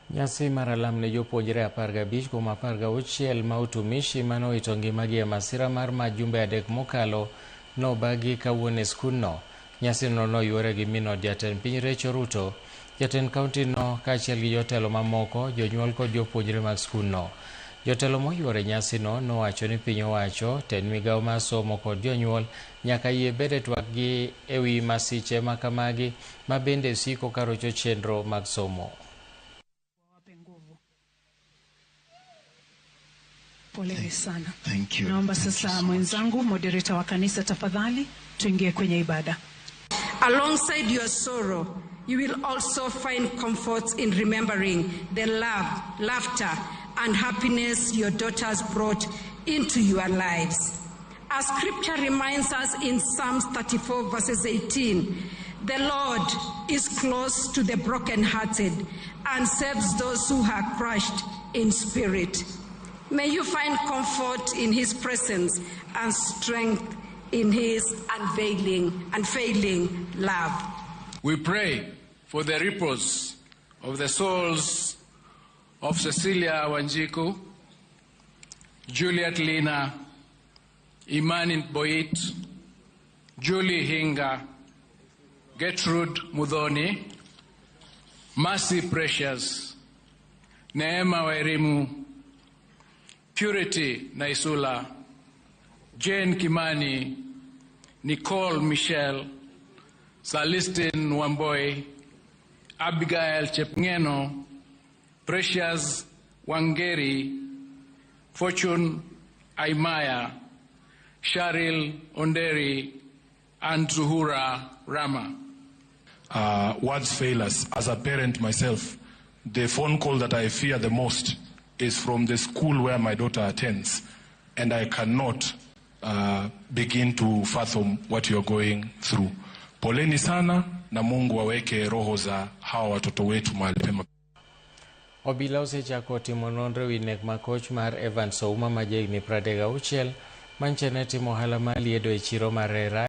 Nyasi mar alam ne jopuonjre 15 kuom 16 ma utumishi manowito ngimagi e masira mar majumbe 3 mokalo nobagi kawuono e skundno. Nyasi no noywore gi min od jatend piny Rachel Ruto, jatend kaunti no kaachiel gi jotelo mamoko, jonyuol kod jopuonjre mag skundno. Jotelo moywore nyasi no nowacho ni piny owacho, tend migawo mar somo kod jonyuol nyaka yie bede twakgi ewi masiche makamagi ma bende siko karocho chenro mag somo. Poleni sana. Thank you. Naomba sasa mwenzangu moderator wa kanisa tafadhali tuingie kwenye ibada. Alongside your sorrow, you will also find comfort in remembering the love, laughter, and happiness your daughters brought into your lives. As scripture reminds us in Psalms 34 verses 18, the Lord is close to the brokenhearted and saves those who are crushed in spirit. May you find comfort in his presence and strength in his unfailing love. We pray for the repose of the souls of Cecilia Wanjiku, Juliet Lina, Imani Boit, Julie Hinga, Gertrude Mudhoni, Mercy Precious, Neema Wairimu, Purity Naisula, Jane Kimani, Nicole Michelle, Celestine Wamboi, Abigail Chepngeno, Precious Wangeri, Fortune Aimaya, Sharil Onderi, and Zuhura Rama. Words fail us. As a parent myself, the phone call that I fear the most is from the school where my daughter attends, and I cannot begin to fathom what you're going through. Poleni sana na Mungu aweke roho za hawa watoto wetu mahali pema. Obila osechako timo nonro wi nek makoch mar Evans Ouma ma jahigni 36 manche ne timo ohala mar liedo e chiro mar Rera